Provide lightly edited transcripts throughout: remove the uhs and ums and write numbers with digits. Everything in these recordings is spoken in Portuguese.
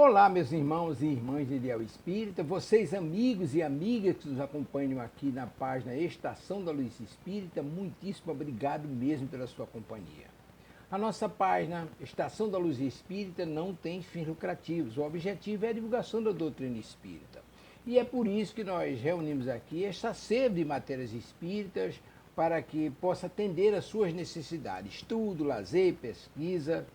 Olá, meus irmãos e irmãs de Ideal Espírita, vocês amigos e amigas que nos acompanham aqui na página Estação da Luz Espírita, muitíssimo obrigado mesmo pela sua companhia. A nossa página Estação da Luz Espírita não tem fins lucrativos, o objetivo é a divulgação da doutrina espírita. E é por isso que nós reunimos aqui esta sede de matérias espíritas para que possa atender às suas necessidades, estudo, lazer, pesquisa.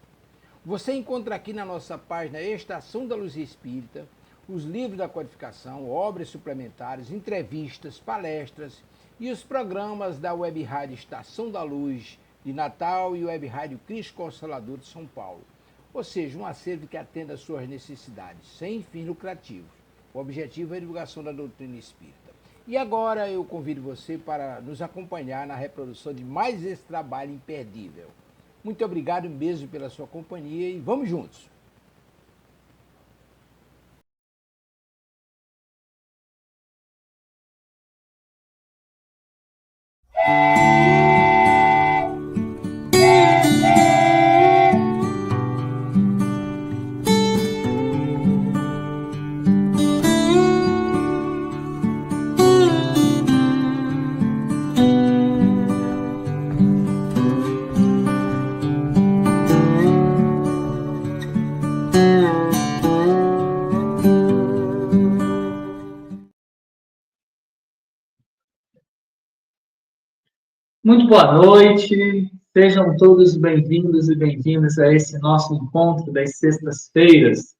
Você encontra aqui na nossa página Estação da Luz Espírita os livros da codificação, obras suplementares, entrevistas, palestras e os programas da Web Rádio Estação da Luz de Natal e Web Rádio Cristo Consolador de São Paulo. Ou seja, um acervo que atenda às suas necessidades, sem fins lucrativos. O objetivo é a divulgação da doutrina espírita. E agora eu convido você para nos acompanhar na reprodução de mais esse trabalho imperdível. Muito obrigado mesmo pela sua companhia e vamos juntos! Muito boa noite, sejam todos bem-vindos e bem-vindas a esse nosso encontro das sextas-feiras.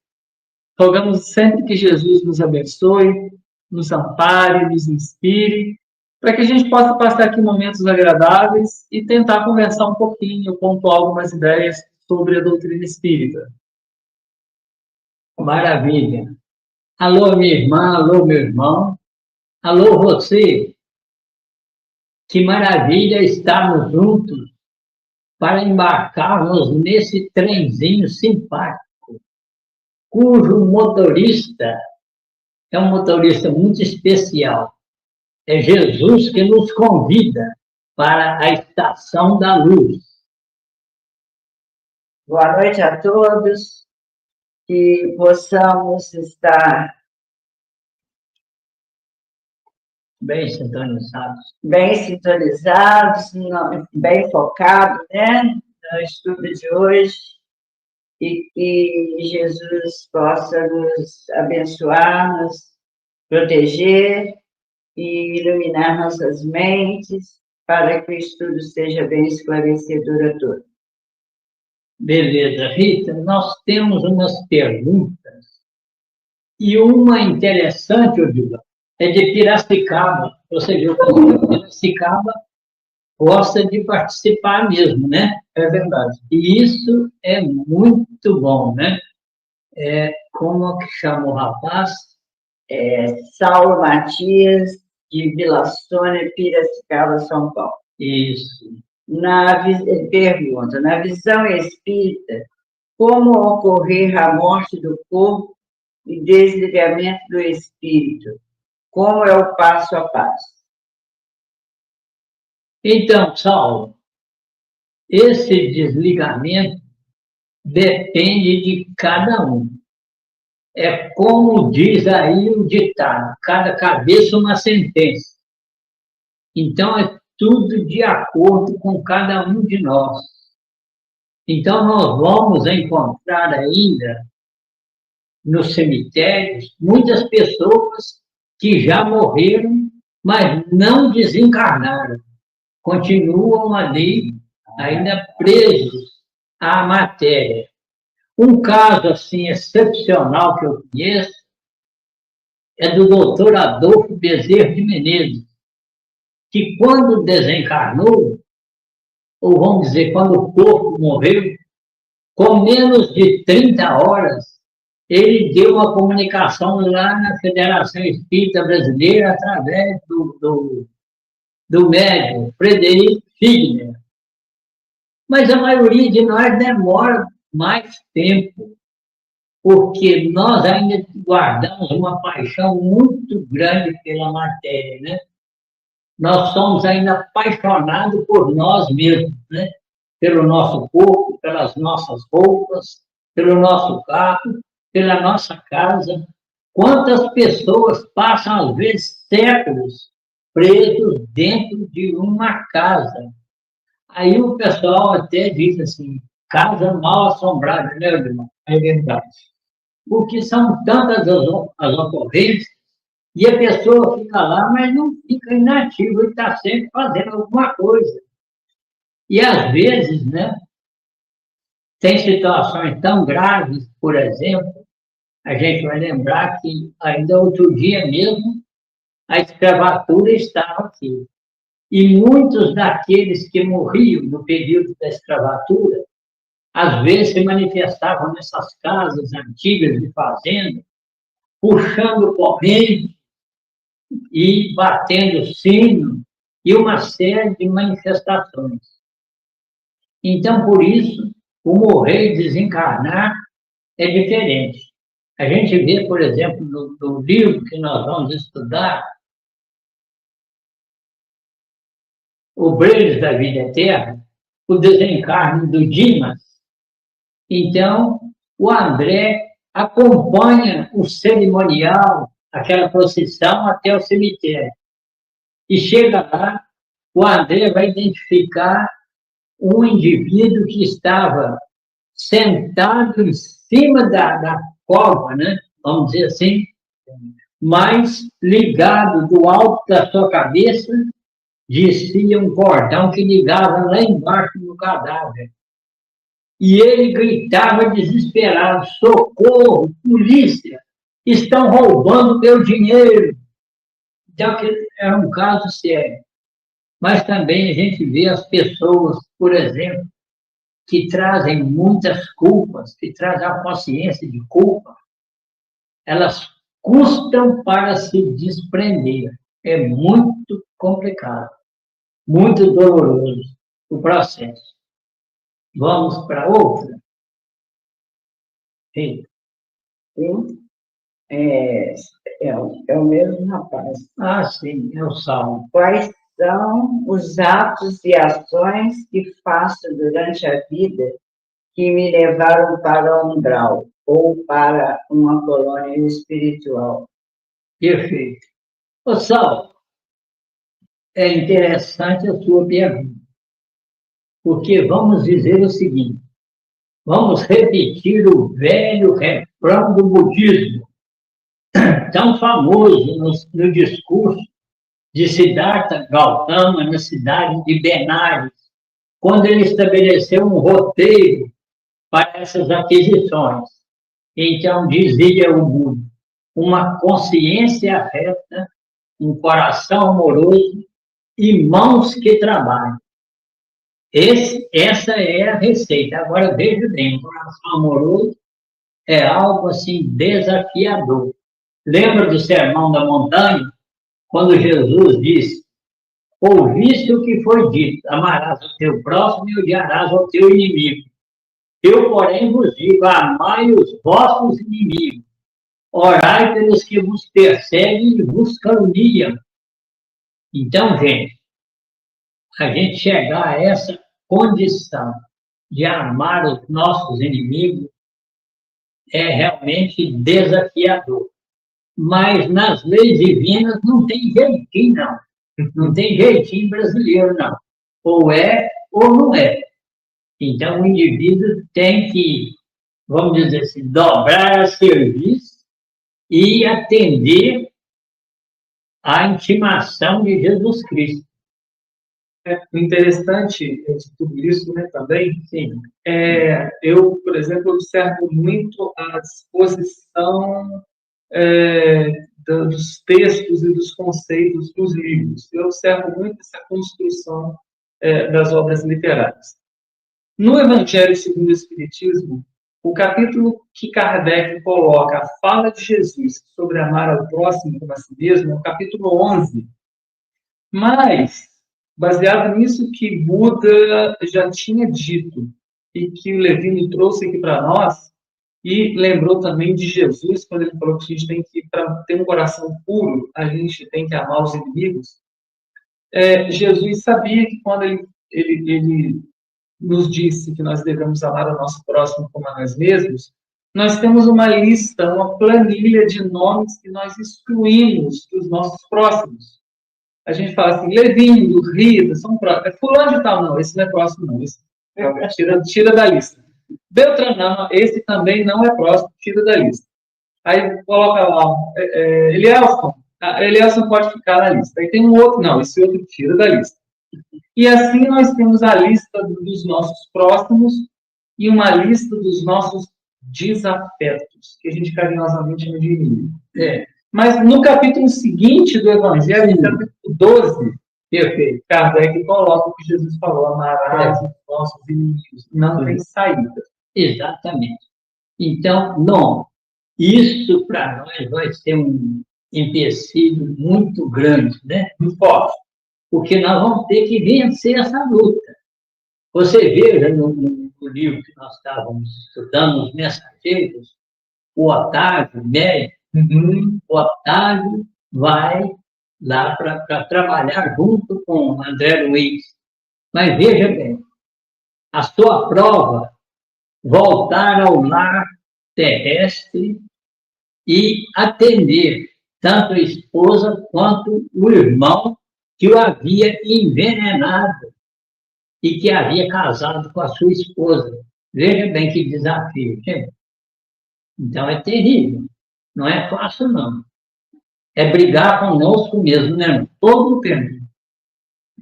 Rogamos sempre que Jesus nos abençoe, nos ampare, nos inspire, para que a gente possa passar aqui momentos agradáveis e tentar conversar um pouquinho, pontuar algumas ideias sobre a doutrina espírita. Maravilha! Alô, minha irmã, alô, meu irmão, alô, você! Que maravilha estarmos juntos para embarcarmos nesse trenzinho simpático, cujo motorista é um motorista muito especial. É Jesus que nos convida para a Estação da Luz. Boa noite a todos, que possamos estar Bem sintonizados. bem sintonizados, bem focados, né, no estudo de hoje, e que Jesus possa nos abençoar, nos proteger e iluminar nossas mentes para que o estudo seja bem esclarecedor a todos. Beleza, Rita, nós temos umas perguntas e uma interessante, Odila, é de Piracicaba. Você viu que Piracicaba gosta de participar mesmo, né? É verdade. E isso é muito bom, né? Como que chama o rapaz? Saulo Matias, de Vila Sônia, Piracicaba, São Paulo. Isso. Ele pergunta, na visão espírita, como ocorrer a morte do corpo e desligamento do espírito? Como é o passo a passo? Então, Saulo, esse desligamento depende de cada um. É como diz aí o ditado, cada cabeça uma sentença. Então, é tudo de acordo com cada um de nós. Então, nós vamos encontrar ainda nos cemitérios muitas pessoas que já morreram, mas não desencarnaram. Continuam ali, ainda presos à matéria. Um caso, assim, excepcional que eu conheço é do doutor Adolfo Bezerra de Menezes, que quando desencarnou, ou vamos dizer, quando o corpo morreu, com menos de 30 horas, ele deu uma comunicação lá na Federação Espírita Brasileira através do médium Frederico Figner. Mas a maioria de nós demora mais tempo, porque nós ainda guardamos uma paixão muito grande pela matéria, né? Nós somos ainda apaixonados por nós mesmos, né? Pelo nosso corpo, pelas nossas roupas, pelo nosso carro, pela nossa casa. Quantas pessoas passam, às vezes, séculos presos dentro de uma casa? Aí o pessoal até diz assim, casa mal assombrada, né, irmão? É verdade. Porque são tantas as ocorrências, e a pessoa fica lá, mas não fica inativa, e está sempre fazendo alguma coisa. E, às vezes, né, tem situações tão graves, por exemplo, a gente vai lembrar que ainda outro dia mesmo, a escravatura estava aqui. E muitos daqueles que morriam no período da escravatura, às vezes se manifestavam nessas casas antigas de fazenda, puxando corrente e batendo sino, e uma série de manifestações. Então, por isso, o morrer e desencarnar é diferente. A gente vê, por exemplo, no livro que nós vamos estudar, O Brilho da Vida Eterna, o desencarne do Dimas. Então, o André acompanha o cerimonial, aquela procissão, até o cemitério. E chega lá, o André vai identificar um indivíduo que estava sentado em cima da cova, né? Vamos dizer assim, mas ligado do alto da sua cabeça, descia um cordão que ligava lá embaixo no cadáver. E ele gritava desesperado, socorro, polícia, estão roubando meu dinheiro. Então, era um caso sério. Mas também a gente vê as pessoas, por exemplo, que trazem muitas culpas, que trazem a consciência de culpa, elas custam para se desprender. É muito complicado, muito doloroso o processo. Vamos para outra? Sim. É o mesmo rapaz. Ah, sim, é o Salmo. Quais são os atos e ações que faço durante a vida que me levaram para um grau ou para uma colônia espiritual? Perfeito. Ô, Salmo, é interessante a sua pergunta, porque vamos dizer o seguinte, vamos repetir o velho refrão do budismo, tão famoso no discurso de Siddhartha Gautama, na cidade de Benares, quando ele estabeleceu um roteiro para essas aquisições. Então, dizia o Buda, uma consciência reta, um coração amoroso e mãos que trabalham. Essa é a receita. Agora, veja bem, o coração amoroso é algo assim desafiador. Lembra do Sermão da Montanha, quando Jesus disse, ouviste o que foi dito, amarás o teu próximo e odiarás o teu inimigo. Eu, porém, vos digo, amai os vossos inimigos, orai pelos que vos perseguem e vos caluniam. Então, gente, a gente chegar a essa condição de amar os nossos inimigos é realmente desafiador. Mas nas leis divinas não tem jeitinho, não. Não tem jeitinho brasileiro, não. Ou é ou não é. Então, o indivíduo tem que, vamos dizer assim, dobrar a serviço e atender à intimação de Jesus Cristo. O interessante de tudo isso, né, também, Sim. Eu, por exemplo, observo muito a disposição dos textos e dos conceitos dos livros. Eu observo muito essa construção das obras literárias. No Evangelho segundo o Espiritismo, o capítulo que Kardec coloca a fala de Jesus sobre amar ao próximo como a si mesmo é o capítulo 11. Mas, baseado nisso que Buda já tinha dito e que o Levino trouxe aqui para nós, e lembrou também de Jesus, quando ele falou que a gente tem que, para ter um coração puro, a gente tem que amar os inimigos. Jesus sabia que quando ele nos disse que nós devemos amar o nosso próximo como a nós mesmos, nós temos uma lista, uma planilha de nomes que nós excluímos dos nossos próximos. A gente fala assim, Levinho, Rita, são próximos. É fulano de tal, não, esse não é próximo, não. Esse, tira da lista. Beltrano, não, esse também não é próximo, tira da lista. Aí coloca lá, Elielson. Elielson pode ficar na lista. Aí tem um outro, não, esse outro tira da lista. E assim nós temos a lista dos nossos próximos e uma lista dos nossos desafetos, que a gente carinhosamente chama de inimigo. Mas no capítulo seguinte do Evangelho, no capítulo 12, perfeito, Kardec coloca o que Jesus falou, amarás os nossos inimigos. Não tem saída. Exatamente. Então, não, isso para nós vai ser um empecilho muito grande, né? Muito forte. Porque nós vamos ter que vencer essa luta. Você veja no livro que nós estávamos estudando, Os Mensageiros, o Otávio, médico, o Otávio vai lá para trabalhar junto com André Luiz. Mas veja bem, a sua prova, voltar ao lar terrestre e atender tanto a esposa quanto o irmão que o havia envenenado e que havia casado com a sua esposa. Veja bem que desafio, gente. Então é terrível. Não é fácil, não. É brigar conosco mesmo, né? Todo o tempo.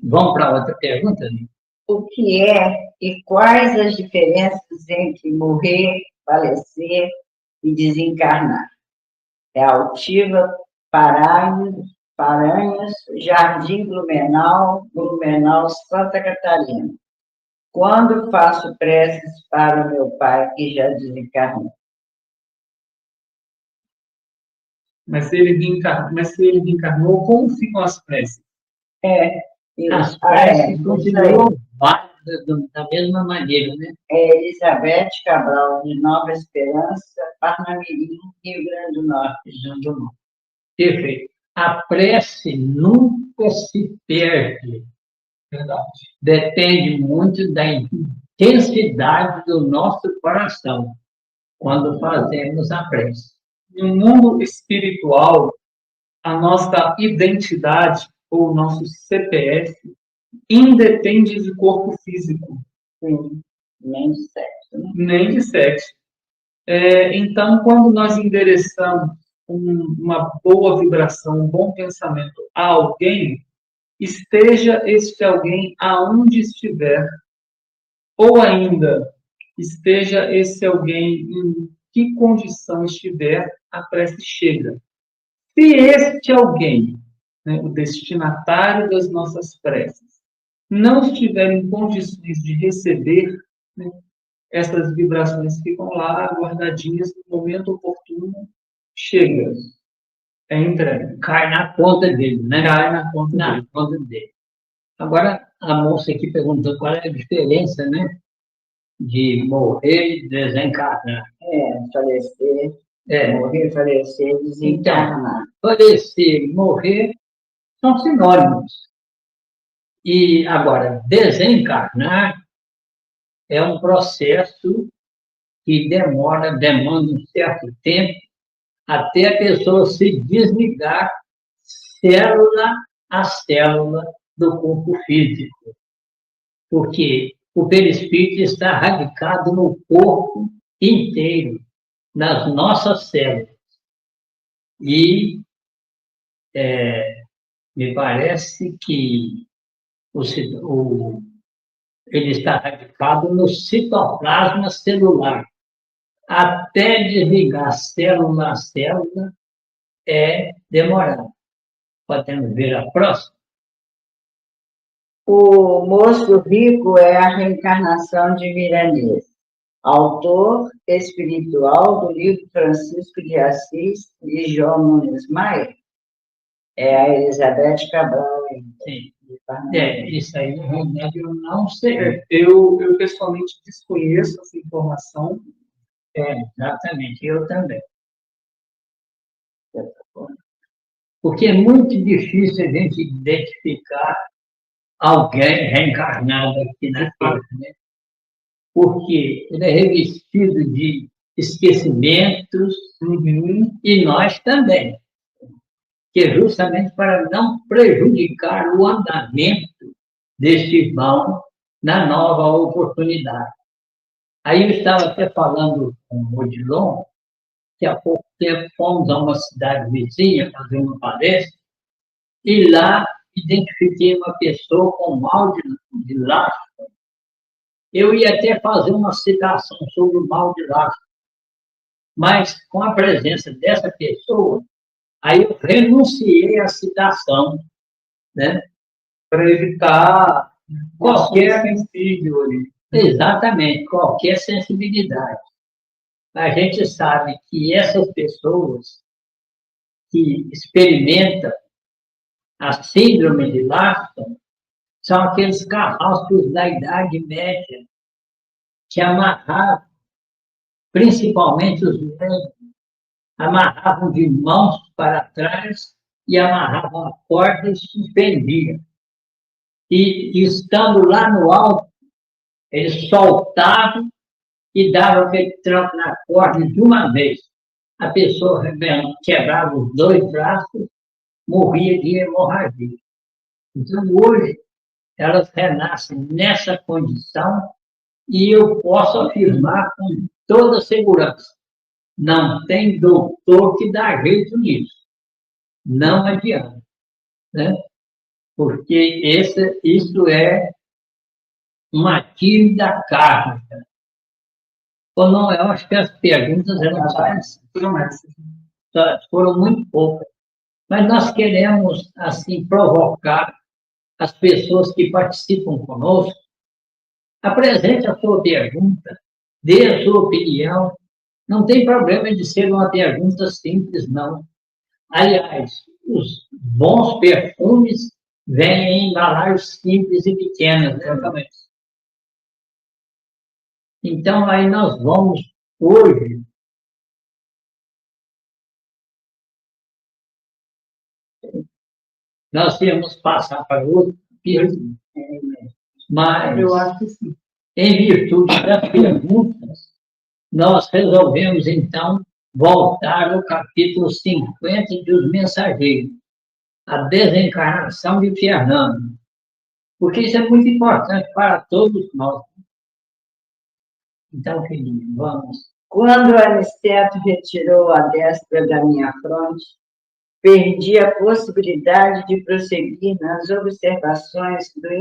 Vamos para outra pergunta, né? O que é e quais as diferenças entre morrer, falecer e desencarnar? É Altiva, Paranhos, Jardim Blumenau, Santa Catarina. Quando faço preces para o meu pai que já desencarnou? Mas se ele reencarnou, como ficam as preces? As preces continuam válidas da mesma maneira, né? Elizabeth Cabral, de Nova Esperança, Parnamirim, Rio Grande do Norte. Perfeito. A prece nunca se perde. Verdade. Depende muito da intensidade do nosso coração quando fazemos a prece. No mundo espiritual, a nossa identidade ou o nosso CPF independe de corpo físico. Sim, nem de sexo. Né? Nem de sexo. Então, quando nós endereçamos uma boa vibração, um bom pensamento a alguém, esteja este alguém aonde estiver, ou ainda esteja esse alguém em que condição estiver, a prece chega. Se este alguém, né, o destinatário das nossas preces, não estiver em condições de receber, né, essas vibrações ficam lá guardadinhas, no momento oportuno, chega, é entregue. Cai na conta dele, né? Cai na conta dele. Agora, a moça aqui perguntou qual é a diferença, né? De morrer e desencarnar. Falecer. Morrer, falecer, desencarnar. Então, falecer e morrer são sinônimos. E, agora, desencarnar é um processo que demanda um certo tempo até a pessoa se desligar célula a célula do corpo físico. Porque o perispírito está radicado no corpo inteiro, nas nossas células. E me parece que ele está radicado no citoplasma celular. Até desligar célula a célula é demorado. Podemos ver a próxima? O Moço Rico é a reencarnação de Milanês, autor espiritual do livro Francisco de Assis e João Nunes Maia. É a Elizabeth Cabral. Sim. Isso aí, na realidade, eu não sei. Eu pessoalmente desconheço essa informação. Exatamente, eu também. Porque é muito difícil a gente identificar alguém reencarnado aqui na Terra, né? Porque ele é revestido de esquecimentos, e nós também, que é justamente para não prejudicar o andamento deste irmão na nova oportunidade. Aí eu estava até falando com o Odilon, que há pouco tempo fomos a uma cidade vizinha fazer uma palestra, e lá identifiquei uma pessoa com mal de Lázaro. Eu ia até fazer uma citação sobre o mal de Lázaro, mas com a presença dessa pessoa, aí eu renunciei à citação, né? Para evitar qualquer sensível ali. Exatamente, qualquer sensibilidade. A gente sabe que essas pessoas que experimentam a síndrome de Lázaro são aqueles carrascos da Idade Média que amarravam, principalmente os velhos, amarravam de mãos para trás e amarravam a corda e suspendiam. E estando lá no alto, eles soltavam e davam aquele tranco na corda de uma vez. A pessoa quebrava os dois braços, morria de hemorragia. Então, hoje, elas renascem nessa condição e eu posso afirmar com toda segurança, não tem doutor que dá jeito nisso. Não adianta, né? Porque isso é uma tímida kármica. Ou não, eu acho que as perguntas eram foram muito poucas. Mas nós queremos, assim, provocar as pessoas que participam conosco. Apresente a sua pergunta, dê a sua opinião. Não tem problema de ser uma pergunta simples, não. Aliás, os bons perfumes vêm em embalagens simples e pequenas, né? Então, aí nós vamos, hoje, nós íamos passar para outro capítulo, mas, Eu acho que sim. em virtude das perguntas, nós resolvemos, então, voltar ao capítulo 50 dos Mensageiros, a desencarnação de Fernando, porque isso é muito importante para todos nós. Então, filhinho, vamos. Quando Aniceto retirou a destra da minha fronte, perdi a possibilidade de prosseguir nas observações do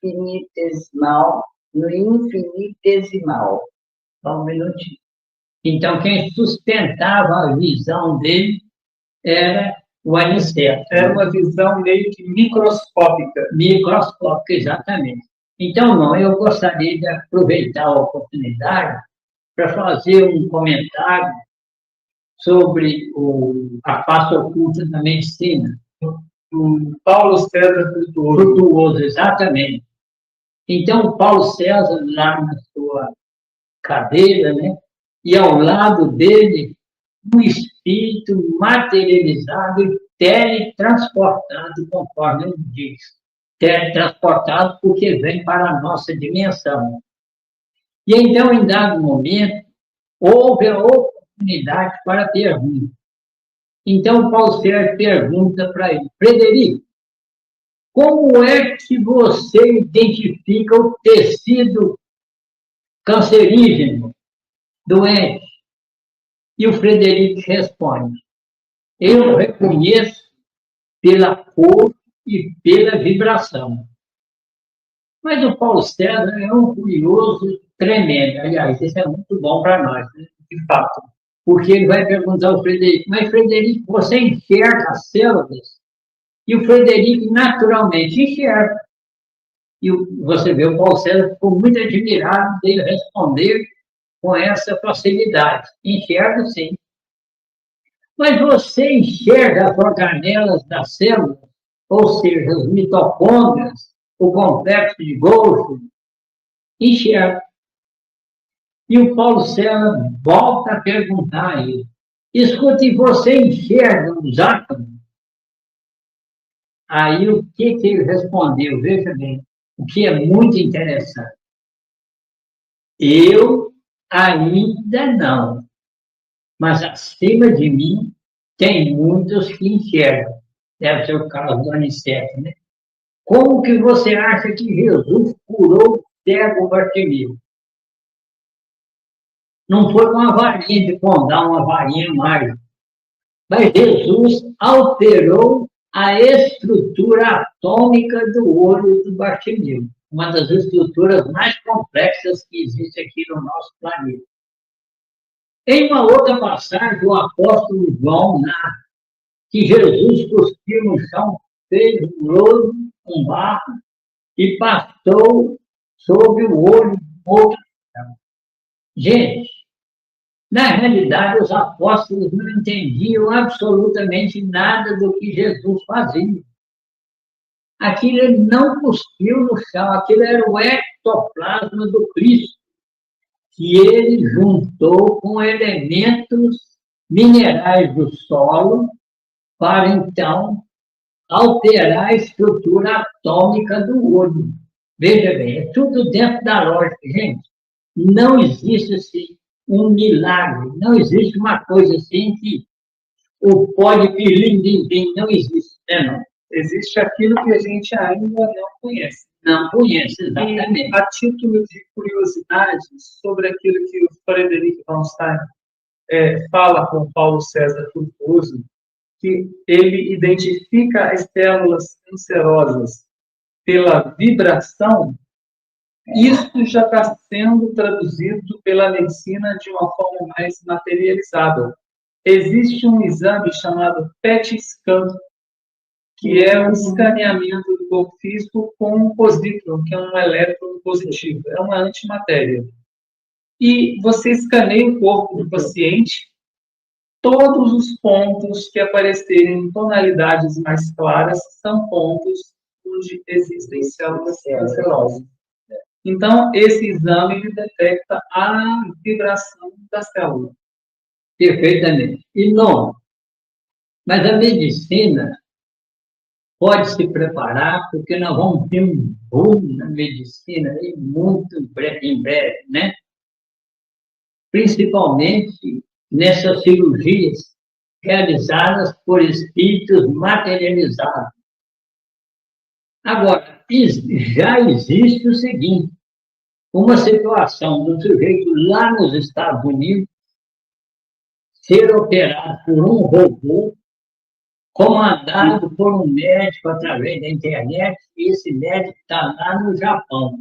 infinitesimal, no infinitesimal. Só um minutinho. Então, quem sustentava a visão dele era o Aniceto. Era uma visão meio que microscópica. Microscópica, exatamente. Então, não, eu gostaria de aproveitar a oportunidade para fazer um comentário sobre a face oculta da medicina. O Paulo César Frutuoso, exatamente. Então, o Paulo César, lá na sua cadeira, né? E ao lado dele, um espírito materializado e teletransportado, conforme ele diz. Teletransportado porque vem para a nossa dimensão. E então, em dado momento, houve a oportunidade para a pergunta. Então, Paulo César pergunta para ele: Frederico, como é que você identifica o tecido cancerígeno, doente? E o Frederico responde: eu reconheço pela cor e pela vibração. Mas o Paulo César é um curioso tremendo. Aliás, isso é muito bom para nós, né? De fato. Porque ele vai perguntar ao Frederico: mas Frederico, você enxerga as células? E o Frederico naturalmente enxerga. E você vê, o Paulo César ficou muito admirado dele responder com essa facilidade. Enxerga, sim. Mas você enxerga as organelas da célula, ou seja, as mitocôndrias, o complexo de Golgi? Enxerga. E o Paulo César volta a perguntar a ele: escute, você enxerga os átomos? Aí o que ele respondeu? Veja bem, o que é muito interessante. Eu ainda não. mas acima de mim tem muitos que enxergam. Deve ser o caso do Aniceto, né? Como que você acha que Jesus curou o cego Bartimeu? Não foi com uma varinha de condar, uma varinha mágica. Mas Jesus alterou a estrutura atômica do olho do Bartimeu, uma das estruturas mais complexas que existe aqui no nosso planeta. Em uma outra passagem, o apóstolo João narra que Jesus cuspiu no chão, fez um lodo, um barro, e passou sobre o olho de outra pessoa. Gente, na realidade, os apóstolos não entendiam absolutamente nada do que Jesus fazia. Aquilo ele não cuspiu no chão, aquilo era o ectoplasma do Cristo, que ele juntou com elementos minerais do solo para, então, alterar a estrutura atômica do olho. Veja bem, é tudo dentro da lógica, gente. Não existe assim um milagre, não existe uma coisa assim que o pó de pilim-dim-dim não existe, né, não? Existe aquilo que a gente ainda não conhece. Não conhece, exatamente. E, a título de curiosidade, sobre aquilo que o Frederic Valenstein fala com Paulo César Frutuoso, que ele identifica as células cancerosas pela vibração, isso já está sendo traduzido pela medicina de uma forma mais materializada. Existe um exame chamado PET scan, que é um escaneamento do corpo físico com um posítrons, que é um elétron positivo, é uma antimatéria. E você escaneia o corpo do paciente, todos os pontos que aparecerem em tonalidades mais claras são pontos onde existem células cancerosas. Então, esse exame ele detecta a vibração da célula. Perfeitamente. E não, mas a medicina pode se preparar, porque nós vamos ter um boom na medicina aí muito em breve, né? Principalmente nessas cirurgias realizadas por espíritos materializados. Agora, já existe o seguinte, uma situação do sujeito lá nos Estados Unidos ser operado por um robô comandado por um médico através da internet, e esse médico está lá no Japão,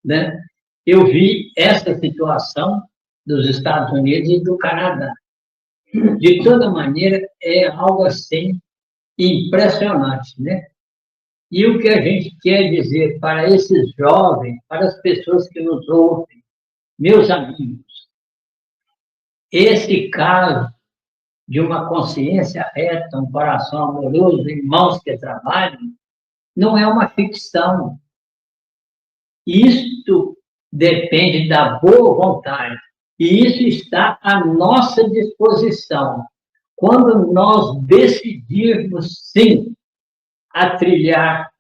né? Eu vi essa situação dos Estados Unidos e do Canadá. De toda maneira, é algo assim impressionante, né? E o que a gente quer dizer para esses jovens, para as pessoas que nos ouvem, meus amigos, esse caso de uma consciência reta, um coração amoroso, irmãos que trabalham, não é uma ficção. Isto depende da boa vontade. E isso está à nossa disposição. Quando nós decidirmos, sim, a trilhar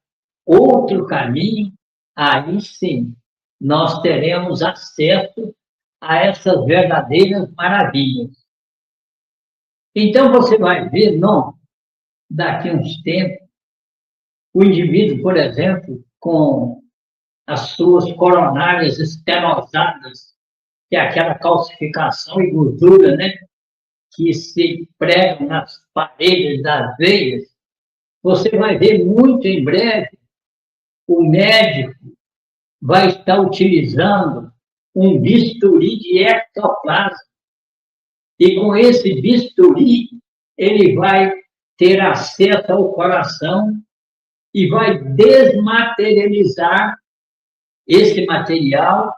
outro caminho, aí sim, nós teremos acesso a essas verdadeiras maravilhas. Então, você vai ver, não, daqui a uns tempos, o indivíduo, por exemplo, com as suas coronárias estenosadas, que é aquela calcificação e gordura, né, que se pregam nas paredes das veias, você vai ver muito em breve o médico vai estar utilizando um bisturi de ectoplasma. E com esse bisturi, ele vai ter acesso ao coração e vai desmaterializar esse material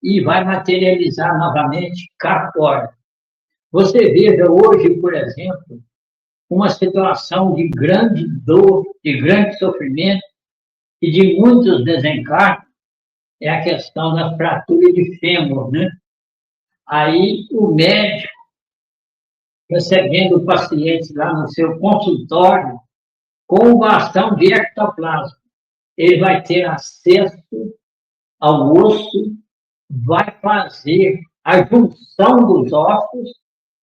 e vai materializar novamente cá fora. Você veja hoje, por exemplo, uma situação de grande dor, de grande sofrimento e de muitos desencargos, é a questão da fratura de fêmur, né? Aí o médico, recebendo o paciente lá no seu consultório, com o bastão de ectoplasma, ele vai ter acesso ao osso, vai fazer a junção dos ossos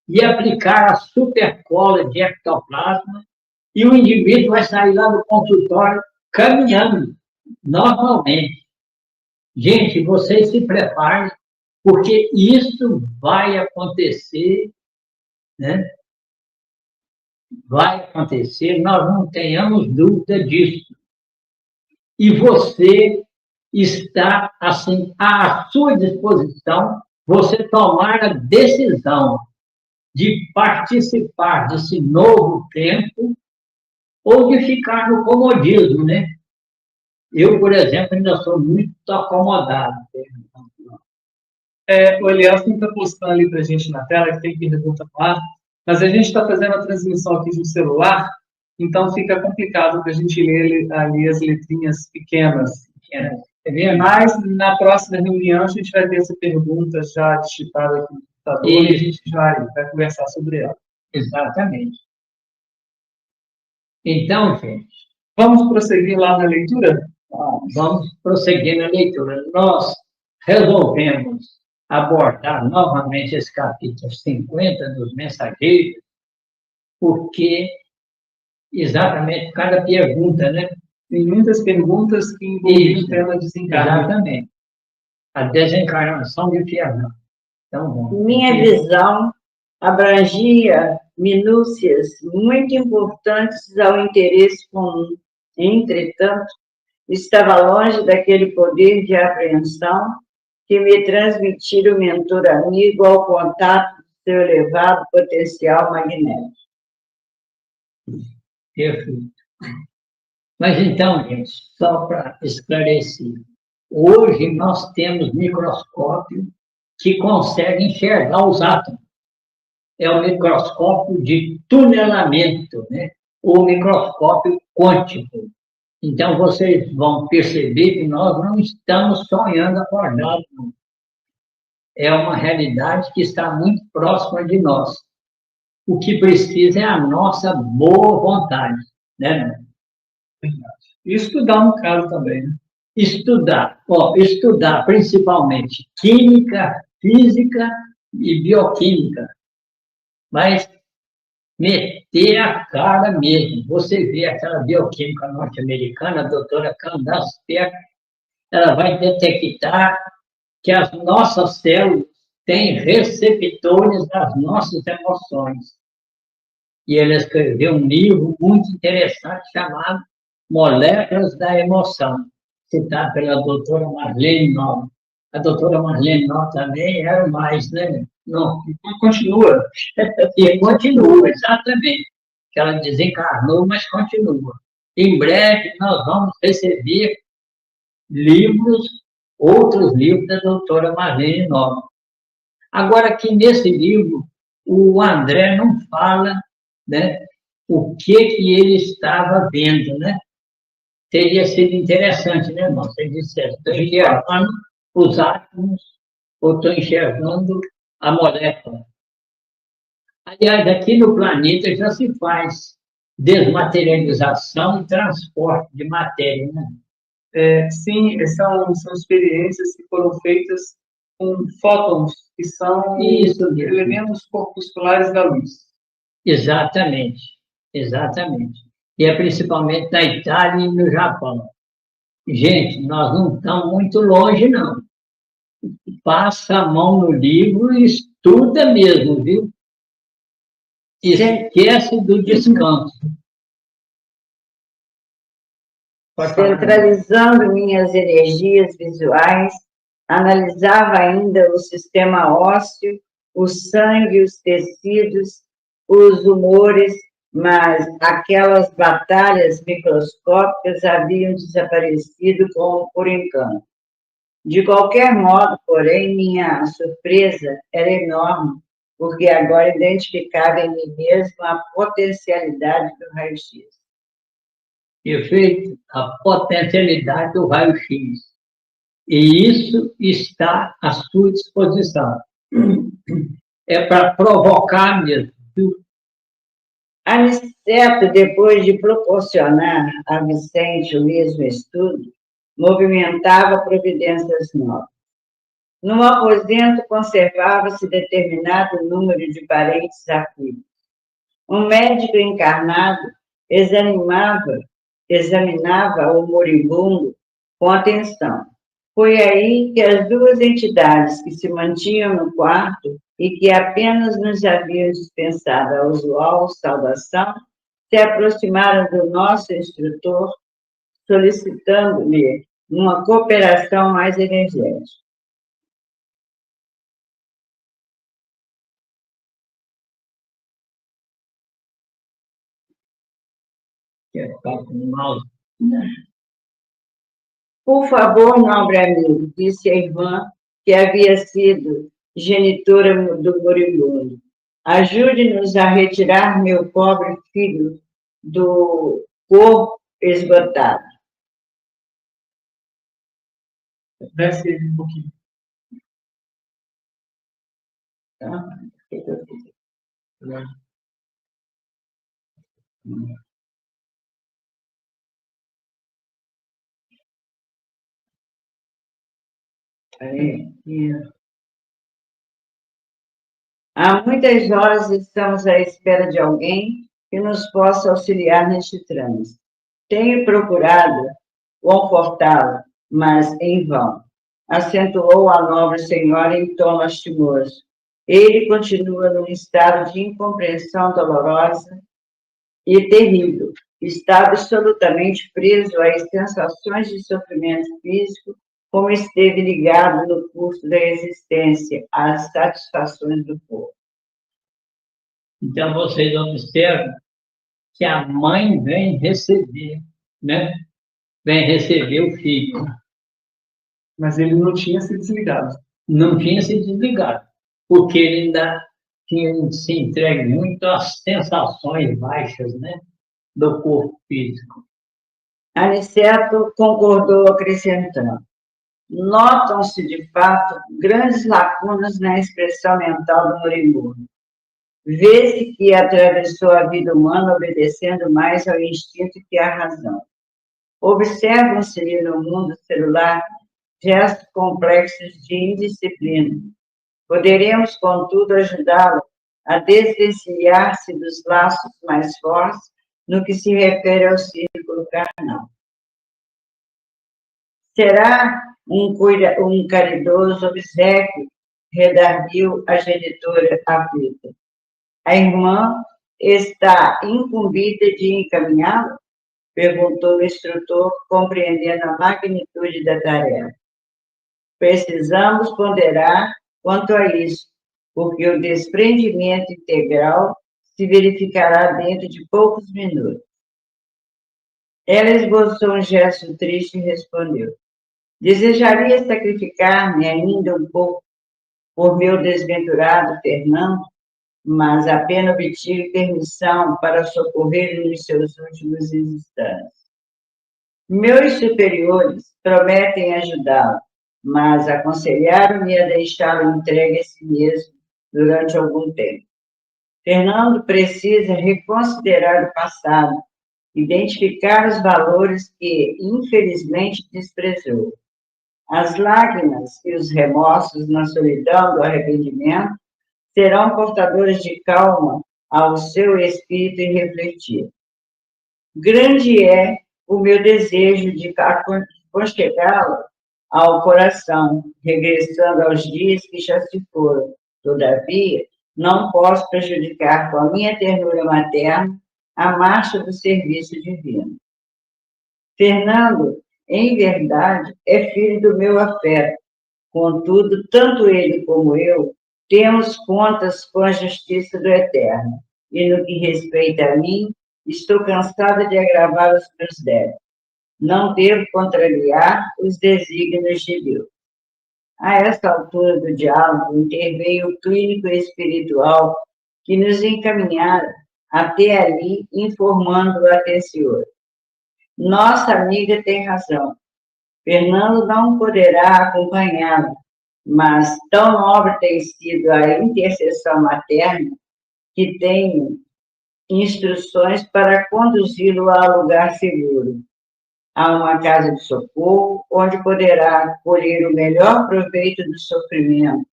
e aplicar a supercola de ectoplasma, e o indivíduo vai sair lá do consultório caminhando normalmente. Gente, vocês se preparem, porque isso vai acontecer, né? Vai acontecer, nós não tenhamos dúvida disso. E você está, assim, à sua disposição, você tomar a decisão de participar desse novo tempo ou de ficar no comodismo, né? Eu, por exemplo, ainda sou muito acomodado. O Elielson está postando ali para a gente na tela, que tem pergunta lá, mas a gente está fazendo a transmissão aqui de um celular, então fica complicado para a gente ler ali as letrinhas pequenas. Mas na próxima reunião a gente vai ter essa pergunta já digitada aqui no computador e a gente vai conversar sobre ela. Exatamente. Então, gente, vamos prosseguir lá na leitura? Vamos prosseguir na leitura. Nós resolvemos abordar novamente esse capítulo 50 dos Mensageiros, porque exatamente cada pergunta, né? Tem muitas perguntas que envolvem o tema desencarnação. Exatamente. A desencarnação de Fernando. Então, minha visão abrangia minúcias muito importantes ao interesse comum. Entretanto, estava longe daquele poder de apreensão que me transmitira o mentor amigo ao contato do seu elevado potencial magnético. Perfeito. Mas então, gente, só para esclarecer, hoje nós temos microscópio que consegue enxergar os átomos. É o microscópio de tunelamento, né? O microscópio quântico. Então, vocês vão perceber que nós não estamos sonhando acordados. É uma realidade que está muito próxima de nós. O que precisa é a nossa boa vontade, né? E estudar no caso também, né? Estudar principalmente química, física e bioquímica. Mas meter a cara mesmo. Você vê aquela bioquímica norte-americana, a doutora Candace Peck, ela vai detectar que as nossas células têm receptores das nossas emoções. E ela escreveu um livro muito interessante chamado Moléculas da Emoção, citado pela doutora Marlene Noll. A doutora Marlene Noll também era mais, né? Não, continua. E continua, exatamente. Que ela desencarnou, mas continua. Em breve, nós vamos receber outros livros da doutora Marlene Noll. Agora, aqui nesse livro, o André não fala, né, o que ele estava vendo, né? Teria sido interessante, né, irmão? Você dissesse, estou enxergando os átomos ou estou enxergando a molécula. Aliás, aqui no planeta já se faz desmaterialização e transporte de matéria, né? Sim, são experiências que foram feitas com fótons, que são elementos corpusculares da luz. Exatamente, exatamente. E é principalmente na Itália e no Japão. Gente, nós não estamos muito longe, não. Passa a mão no livro e estuda mesmo, viu? Esquece do descanso. Centralizando minhas energias visuais, analisava ainda o sistema ósseo, o sangue, os tecidos, os humores, mas aquelas batalhas microscópicas haviam desaparecido como por encanto. De qualquer modo, porém, minha surpresa era enorme, porque agora identificava em mim mesmo a potencialidade do raio-x. Perfeito? A potencialidade do raio-x. E isso está à sua disposição. É para provocar mesmo. Aniceto, depois de proporcionar a Vicente o mesmo estudo, movimentava providências novas. No aposento conservava-se determinado número de parentes aflitos. Um médico encarnado examinava o moribundo com atenção. Foi aí que as duas entidades que se mantinham no quarto e que apenas nos haviam dispensado a usual saudação, se aproximaram do nosso instrutor, solicitando-lhe uma cooperação mais energética. Quer ficar com o mouse? Por favor, nobre amigo, disse a irmã, que havia sido genitora do moribundo, ajude-nos a retirar meu pobre filho do corpo esgotado. Desce ele um pouquinho. Tá? Há muitas horas estamos à espera de alguém que nos possa auxiliar neste trânsito. Tenho procurado confortá-lo, mas em vão, acentuou a nobre senhora em tom lastimoso. Ele continua num estado de incompreensão dolorosa e terrível. Está absolutamente preso às sensações de sofrimento físico, como esteve ligado no curso da existência às satisfações do corpo. Então, vocês observam que a mãe vem receber, né? Vem receber o filho. Mas ele não tinha se desligado. Não tinha se desligado, porque ele ainda tinha se entregue muito às sensações baixas, né? Do corpo físico. Aniceto concordou, acrescentando: notam-se, de fato, grandes lacunas na expressão mental do moribundo. Vê-se que atravessou a vida humana obedecendo mais ao instinto que à razão. Observam-se-lhe no mundo celular gestos complexos de indisciplina. Poderemos, contudo, ajudá-lo a desvencilhar-se dos laços mais fortes no que se refere ao círculo carnal. Será um caridoso obséquio, redarguiu a genitora aflita. A irmã está incumbida de encaminhá-lo? Perguntou o instrutor, compreendendo a magnitude da tarefa. Precisamos ponderar quanto a isso, porque o desprendimento integral se verificará dentro de poucos minutos. Ela esboçou um gesto triste e respondeu: desejaria sacrificar-me ainda um pouco por meu desventurado Fernando, mas apenas obtive permissão para socorrer-lhe nos seus últimos instantes. Meus superiores prometem ajudá-lo, mas aconselharam-me a deixá-lo entregue a si mesmo durante algum tempo. Fernando precisa reconsiderar o passado, identificar os valores que, infelizmente, desprezou. As lágrimas e os remorsos na solidão do arrependimento serão portadores de calma ao seu espírito irrefletido. Grande é o meu desejo de conchegá-lo ao coração, regressando aos dias que já se foram. Todavia, não posso prejudicar com a minha ternura materna a marcha do serviço divino. Fernando, em verdade, é filho do meu afeto. Contudo, tanto ele como eu temos contas com a justiça do Eterno. E no que respeita a mim, estou cansada de agravar os meus débitos. Não devo contrariar os desígnios de Deus. A esta altura do diálogo, interveio o clínico espiritual que nos encaminhara até ali, informando o atencioso. Nossa amiga tem razão. Fernando não poderá acompanhá-la, mas tão nobre tem sido a intercessão materna que tenho instruções para conduzi-lo a lugar seguro. a uma casa de socorro, onde poderá colher o melhor proveito do sofrimento,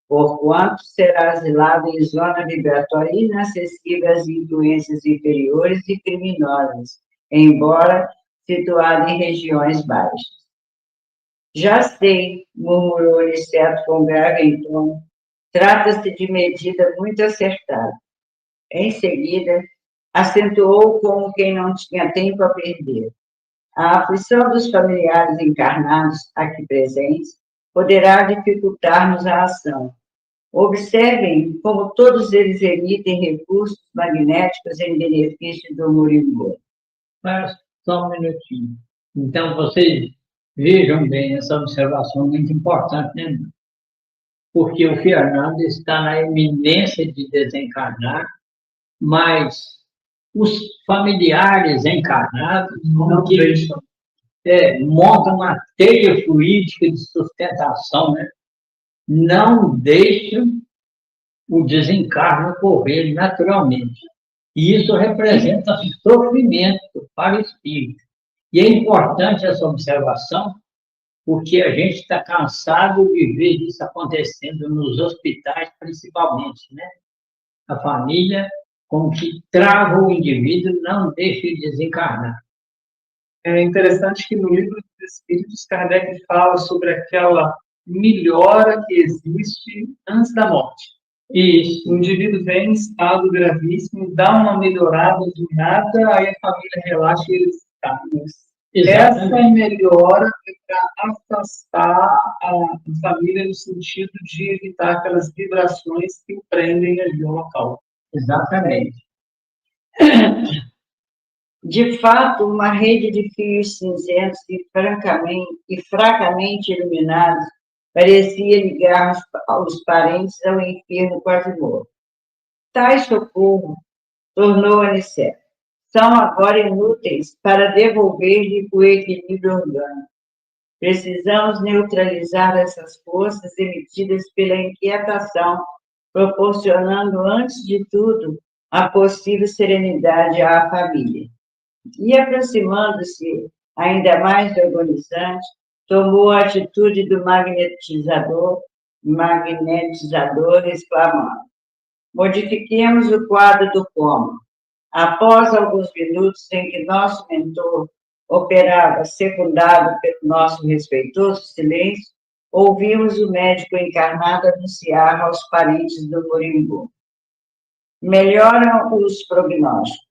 porquanto será asilado em zona vibratória inacessível às influências inferiores e criminosas, embora situado em regiões baixas. Já sei, murmurou Aniceto com grave tom, trata-se de medida muito acertada. Em seguida, acentuou como quem não tinha tempo a perder. A aflição dos familiares encarnados aqui presentes poderá dificultar-nos a ação. Observem como todos eles emitem recursos magnéticos em benefício do moribundo. Mas só um minutinho. Então, vocês vejam bem essa observação muito importante, né? Porque o Fernando está na iminência de desencarnar, mas os familiares encarnados Não deixam. montam uma teia fluídica de sustentação, né? Não deixam o desencarno ocorrer naturalmente. E isso representa sofrimento para o espírito. E é importante essa observação, porque a gente está cansado de ver isso acontecendo nos hospitais, principalmente, né? A família, como que trava o indivíduo, não deixa de desencarnar. É interessante que no livro dos Espíritos, Kardec fala sobre aquela melhora que existe antes da morte. Isso. O indivíduo vem em estado gravíssimo, dá uma melhorada do nada, aí a família relaxa e eles ficam. Essa melhora é para afastar a família no sentido de evitar aquelas vibrações que o prendem ali ao local. Exatamente. De fato, uma rede de fios cinzentos e fracamente iluminados parecia ligar os parentes ao enfermo quase morto. Tais socorro, tornou Aniceto, são agora inúteis para devolver-lhe o equilíbrio orgânico. Precisamos neutralizar essas forças emitidas pela inquietação, proporcionando, antes de tudo, a possível serenidade à família. E, aproximando-se ainda mais do agonizante, tomou a atitude do magnetizador, exclamando: modifiquemos o quadro do coma. Após alguns minutos em que nosso mentor operava, secundado pelo nosso respeitoso silêncio, ouvimos o médico encarnado anunciar aos parentes do moribundo: melhoram os prognósticos.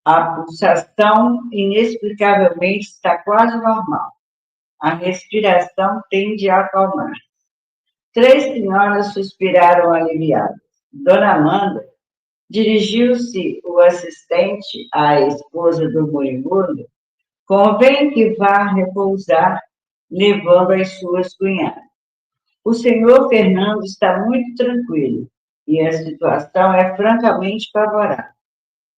A pulsação, inexplicavelmente, está quase normal. A respiração tende a acalmar. 3 senhoras suspiraram aliviadas. Dona Amanda dirigiu-se o assistente à esposa do moribundo. Convém que vá repousar, levando as suas cunhadas. O senhor Fernando está muito tranquilo e a situação é francamente favorável.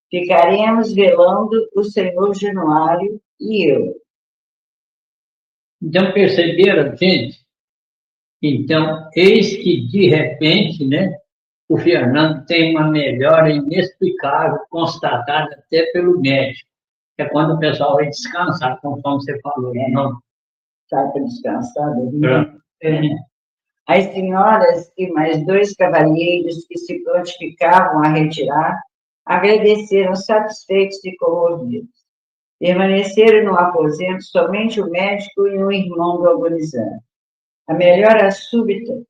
Ficaremos velando o senhor Januário e eu. Então, perceberam, gente? Então, eis que, de repente, né, o Fernando tem uma melhora inexplicável, constatada até pelo médico. É quando o pessoal vai descansar, conforme você falou. Não? Sai para descansar, As senhoras e mais 2 cavalheiros que se prontificavam a retirar agradeceram satisfeitos e comovidos. Permaneceram no aposento somente o médico e um irmão do agonizante. A melhora súbita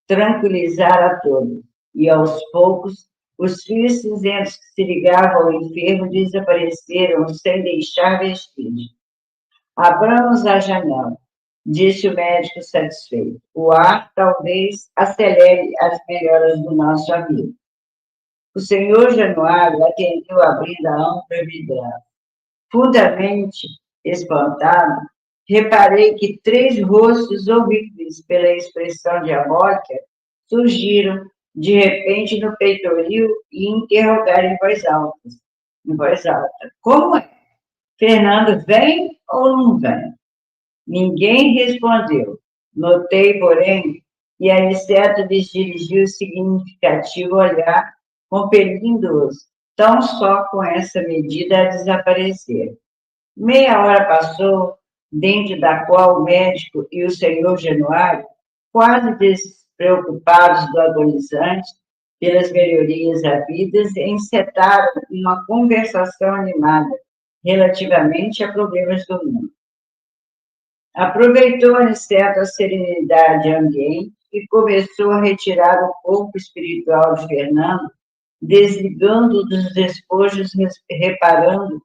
tranquilizara a todos, e aos poucos os fios cinzentos que se ligavam ao enfermo desapareceram sem deixar vestígio. Abramos a janela, disse o médico satisfeito. O ar talvez acelere as melhoras do nosso amigo. O senhor Januário atendeu abrindo a ampla vidraça. Fundamente espantado, reparei que 3 rostos horríveis pela expressão diabólica surgiram de repente no peitoril e interrogaram em voz alta. Como é? Fernando vem ou não vem? Ninguém respondeu. Notei, porém, que Aniceto lhes dirigiu significativo olhar, compelindo-os tão só com essa medida a desaparecer. Meia hora passou, dentro da qual o médico e o senhor Januário, quase despreocupados do agonizante, pelas melhorias havidas, encetaram uma conversação animada relativamente a problemas do mundo. Aproveitou Aniceto a serenidade ambiente e começou a retirar o corpo espiritual de Fernando, desligando dos despojos, reparando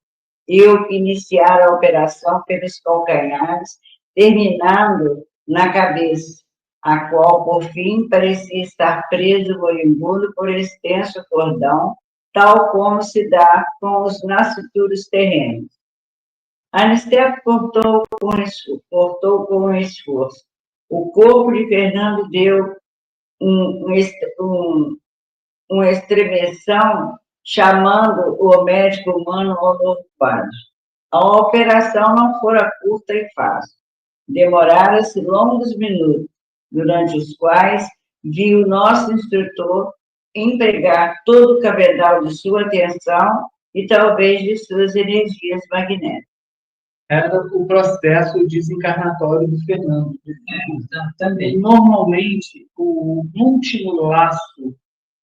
eu iniciar a operação pelos calcanhares, terminando na cabeça, a qual, por fim, parecia estar preso moribundo por extenso cordão, tal como se dá com os nascituros terrenos. Aniceto cortou com um esforço. O corpo de Fernando deu uma estremeção, chamando o médico humano ao novo quadro. A operação não fora curta e fácil. Demorara-se longos minutos, durante os quais viu o nosso instrutor empregar todo o cabedal de sua atenção e talvez de suas energias magnéticas. Era o processo desencarnatório do Fernando. Exatamente. Normalmente, o último laço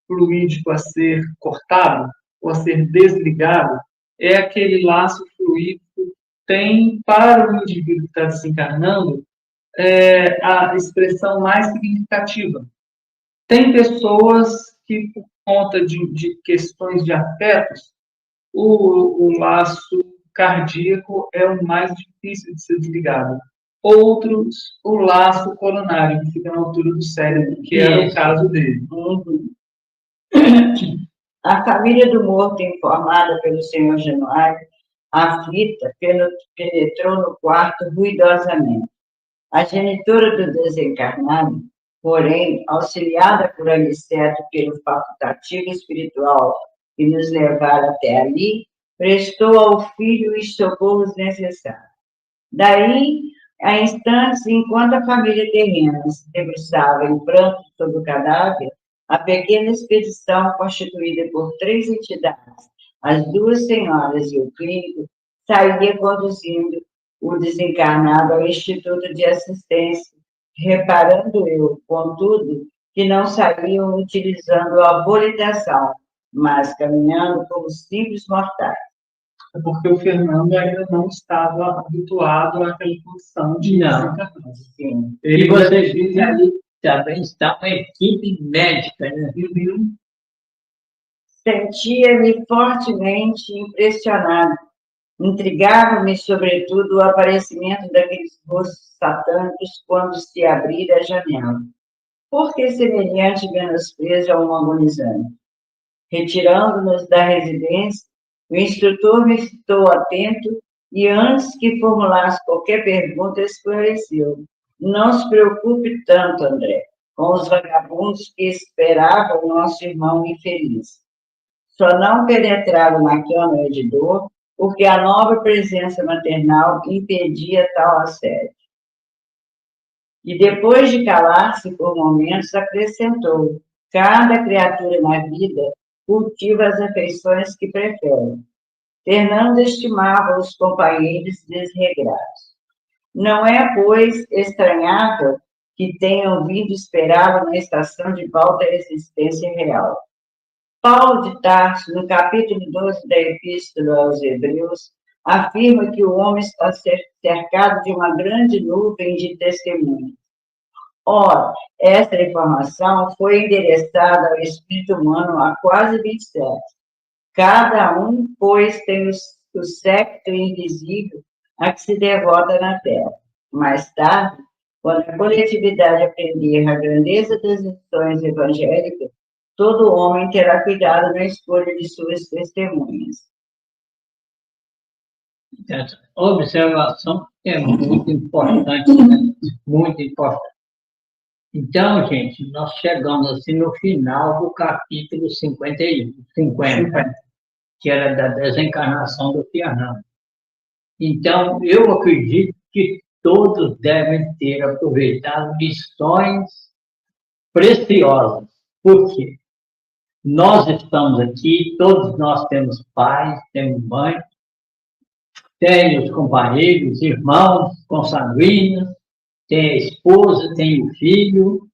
fluídico a ser cortado ou a ser desligado é aquele laço fluídico que tem, para o indivíduo que está desencarnando, a expressão mais significativa. Tem pessoas que, por conta de questões de afetos, o laço cardíaco é o mais difícil de ser desligado. Outros, o laço coronário, que fica na altura do cérebro, que era o caso dele. A família do morto, informada pelo senhor Januário, aflita, penetrou no quarto ruidosamente. A genitora do desencarnado, porém, auxiliada por Aniceto pelo facultativo espiritual que nos levara até ali, prestou ao filho os socorros necessários. Daí, a instantes, enquanto a família terrena se debruçava em pranto sobre o cadáver, a pequena expedição, constituída por 3 entidades, as 2 senhoras e o clínico, saía conduzindo o desencarnado ao Instituto de Assistência, reparando eu, contudo, que não saíam utilizando a validação, mas caminhando como simples mortais. Porque o Fernando ainda não estava habituado àquela condição de desencarnação. Sim. E vocês dizem ali também está uma equipe médica, né? Sentia-me fortemente impressionado. Intrigava-me, sobretudo, o aparecimento daqueles rostos satânicos quando se abrir a janela. Por que semelhante menosprezo a um agonizante? Retirando-nos da residência, o instrutor me fitou atento e, antes que formulasse qualquer pergunta, esclareceu. Não se preocupe tanto, André, com os vagabundos que esperavam nosso irmão infeliz. Só não penetraram na câmara de dor porque a nova presença maternal impedia tal assédio. E depois de calar-se por momentos, acrescentou: cada criatura na vida cultiva as afeições que prefere. Fernando estimava os companheiros desregrados. Não é, pois, estranhável que tenham vindo esperá-lo na estação de volta à existência real. Paulo de Tarso, no capítulo 12 da Epístola aos Hebreus, afirma que o homem está cercado de uma grande nuvem de testemunhas. Ora, esta informação foi endereçada ao espírito humano há quase 20 séculos. Cada um, pois, tem o séquito invisível a que se devota na terra. Mais tarde, quando a coletividade aprender a grandeza das lições evangélicas, todo homem terá cuidado na escolha de suas testemunhas. Essa observação é muito importante, né? Muito importante. Então, gente, nós chegamos assim no final do capítulo 50, que era da desencarnação do Fernando. Então, eu acredito que todos devem ter aproveitado lições preciosas. Por quê? Nós estamos aqui, todos nós temos pais, temos mãe, tem os companheiros, irmãos consanguíneos, tem a esposa, tem o filho,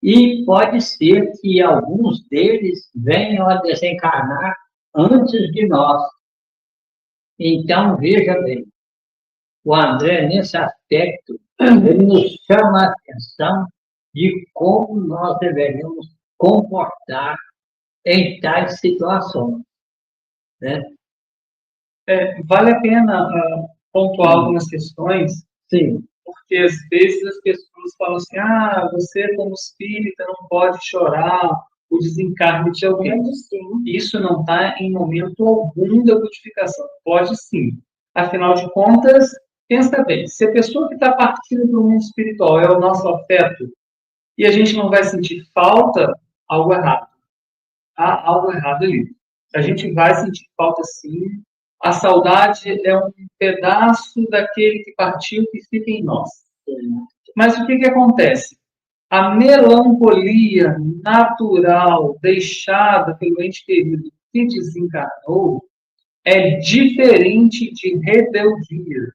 e pode ser que alguns deles venham a desencarnar antes de nós. Então, veja bem, o André, nesse aspecto, ele nos chama a atenção de como nós deveríamos comportar em tais situações, né? Vale a pena pontuar algumas questões, Sim, porque às vezes as pessoas falam assim, você como espírita não pode chorar o desencarne de alguém. Pode sim. Isso não está em momento algum da codificação. Pode sim. Afinal de contas, pensa bem, se a pessoa que está partindo para o mundo espiritual é o nosso afeto, e a gente não vai sentir falta, algo errado. Há algo errado ali. A gente vai sentir falta sim. A saudade é um pedaço daquele que partiu que fica em nós. Mas o que acontece? A melancolia natural deixada pelo ente querido que desencarnou é diferente de rebeldia.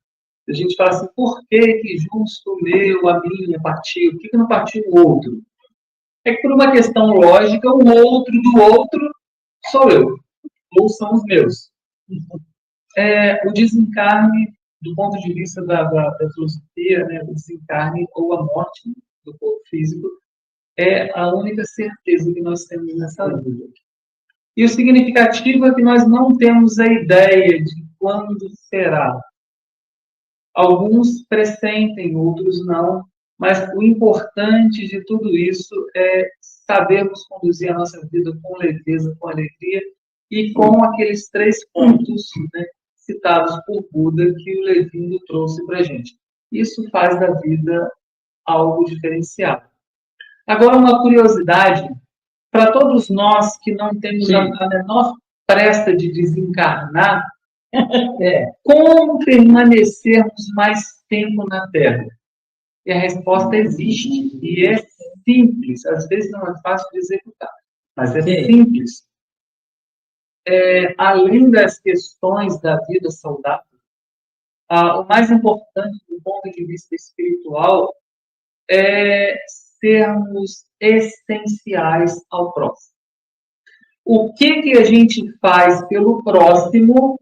A gente fala assim, por que justo o meu, a minha partiu? Por que não partiu o outro? É que por uma questão lógica, o outro do outro sou eu, ou são os meus. O desencarne, do ponto de vista da filosofia, né, o desencarne ou a morte do corpo físico é a única certeza que nós temos nessa vida. E o significativo é que nós não temos a ideia de quando será. Alguns pressentem, outros não, mas o importante de tudo isso é sabermos conduzir a nossa vida com leveza, com alegria e com aqueles 3 pontos, né, citados por Buda que o Levindo trouxe para a gente. Isso faz da vida algo diferenciado. Agora, uma curiosidade, para todos nós que não temos a menor pressa de desencarnar, como permanecermos mais tempo na Terra? E a resposta existe, e é simples. Às vezes não é fácil de executar, mas é simples. Além das questões da vida saudável, o mais importante do ponto de vista espiritual é sermos essenciais ao próximo. O que a gente faz pelo próximo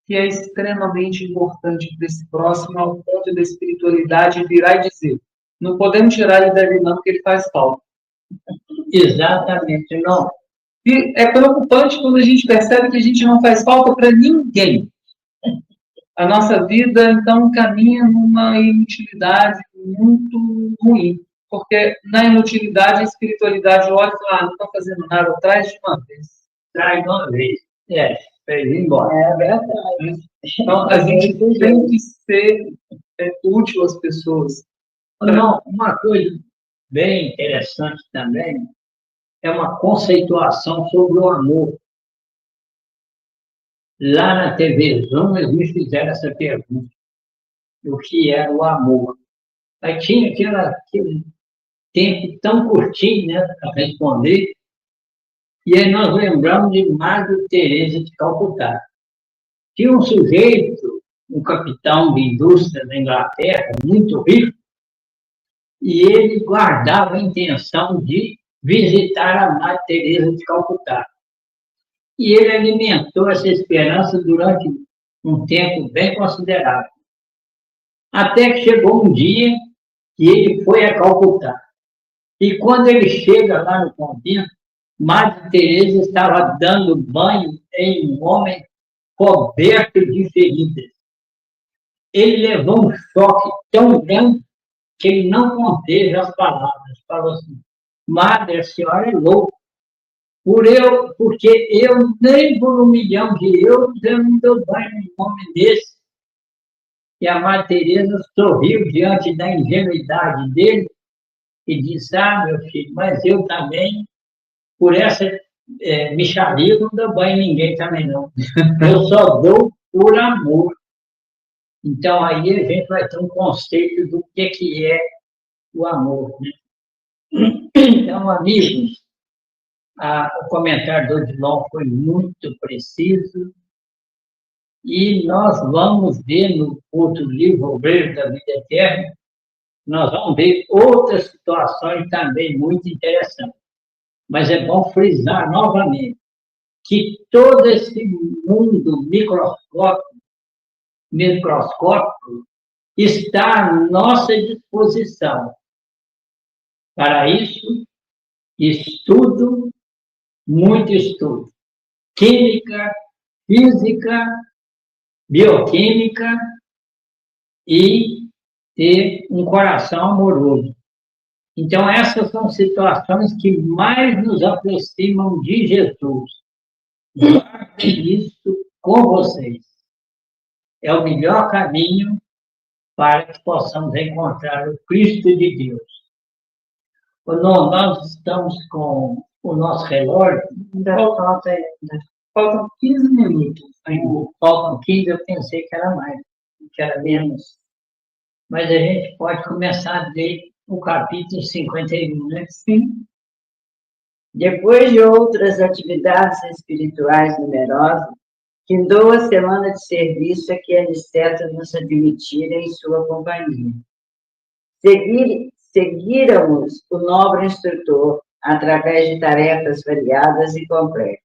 que é extremamente importante para esse próximo, ao ponto da espiritualidade virar e dizer, não podemos tirar ele dali não, porque ele faz falta. exatamente, não. E é preocupante quando a gente percebe que a gente não faz falta para ninguém. A nossa vida, então, caminha numa inutilidade muito ruim. Porque na inutilidade, a espiritualidade olha e fala, não estou fazendo nada, traz de uma vez. Traz de uma vez. Fez embora. É verdade. Então, a gente tem que ser útil às pessoas. Não, uma coisa bem interessante também é uma conceituação sobre o amor. Lá na TV Zoom, eles me fizeram essa pergunta. O que era o amor? Aí tinha aquele tempo tão curtinho, né, para responder. E aí nós lembramos de Madre Teresa de Calcutá. Tinha um sujeito, um capitão de indústria da Inglaterra, muito rico, e ele guardava a intenção de visitar a Madre Teresa de Calcutá. E ele alimentou essa esperança durante um tempo bem considerável. Até que chegou um dia que ele foi a Calcutá. E quando ele chega lá no convento, Madre Teresa estava dando banho em um homem coberto de feridas. Ele levou um choque tão grande que ele não conteve as palavras. Falou assim, Madre, a senhora é louca. Porque eu, nem por 1 milhão de euros, eu não dou banho em um homem desse. E a Madre Teresa sorriu diante da ingenuidade dele e disse, meu filho, mas eu também, por essa mixaria, não dou banho em ninguém também, não. Eu só dou por amor. Então, aí a gente vai ter um conceito do que é o amor, né? Então, amigos, o comentário do Odilon foi muito preciso E nós vamos ver no outro livro, Obreiro da Vida Eterna, nós vamos ver outras situações também muito interessantes. Mas é bom frisar novamente que todo esse mundo microscópico está à nossa disposição. Para isso, estudo, muito estudo. Química, física, bioquímica e ter um coração amoroso. Então, essas são situações que mais nos aproximam de Jesus. Guardem isso com vocês. É o melhor caminho para que possamos encontrar o Cristo de Deus. Nós estamos com o nosso relógio. Faltam 15 minutos. Faltam 15, eu pensei que era mais, que era menos. Mas a gente pode começar a ler o capítulo 51, né? Sim. Depois de outras atividades espirituais numerosas, findou a semana de serviço a que Aniceto nos admitira em sua companhia. Seguíramos o nobre instrutor através de tarefas variadas e complexas.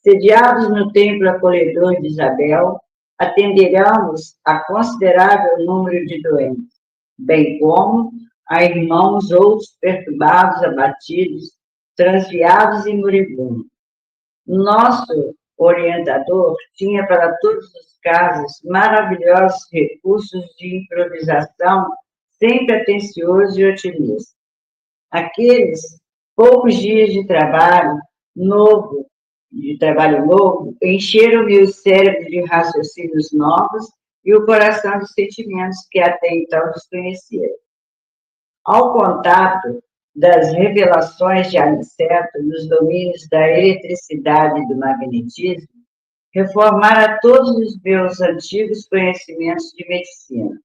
Sediados no templo acolhedor de Isabel, atenderemos a considerável número de doentes, bem como a irmãos outros perturbados, abatidos, transviados e moribundos. Nosso orientador tinha para todos os casos maravilhosos recursos de improvisação, sempre atencioso e otimista. Aqueles poucos dias de trabalho novo, encheram meu cérebro de raciocínios novos e o coração de sentimentos que até então desconhecia. Ao contato das revelações de Aniceto nos domínios da eletricidade e do magnetismo, reformara todos os meus antigos conhecimentos de medicina.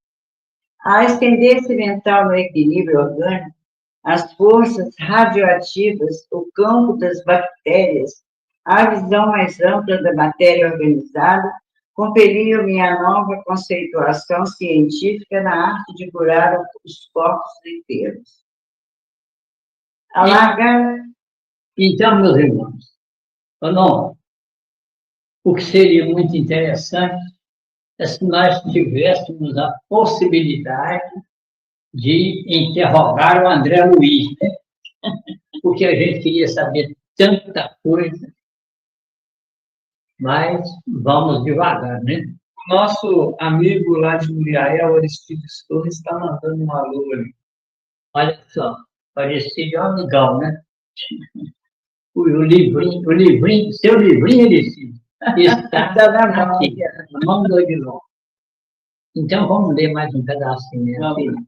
A estender-se mental no equilíbrio orgânico, as forças radioativas, o campo das bactérias, a visão mais ampla da matéria organizada, compeliam-me a nova conceituação científica na arte de curar os corpos enfermos. Então, meus irmãos, o que seria muito interessante é se nós tivéssemos a possibilidade de interrogar o André Luiz, né? Porque a gente queria saber tanta coisa, mas vamos devagar, né? O nosso amigo lá de Muriaé, Aristides Torres, está mandando um alô ali. Olha só, Aristides é um amigão, né? O livrinho, seu livrinho, Aristides, está aqui, na mão do Odilon. Então, vamos ler mais um pedacinho, né?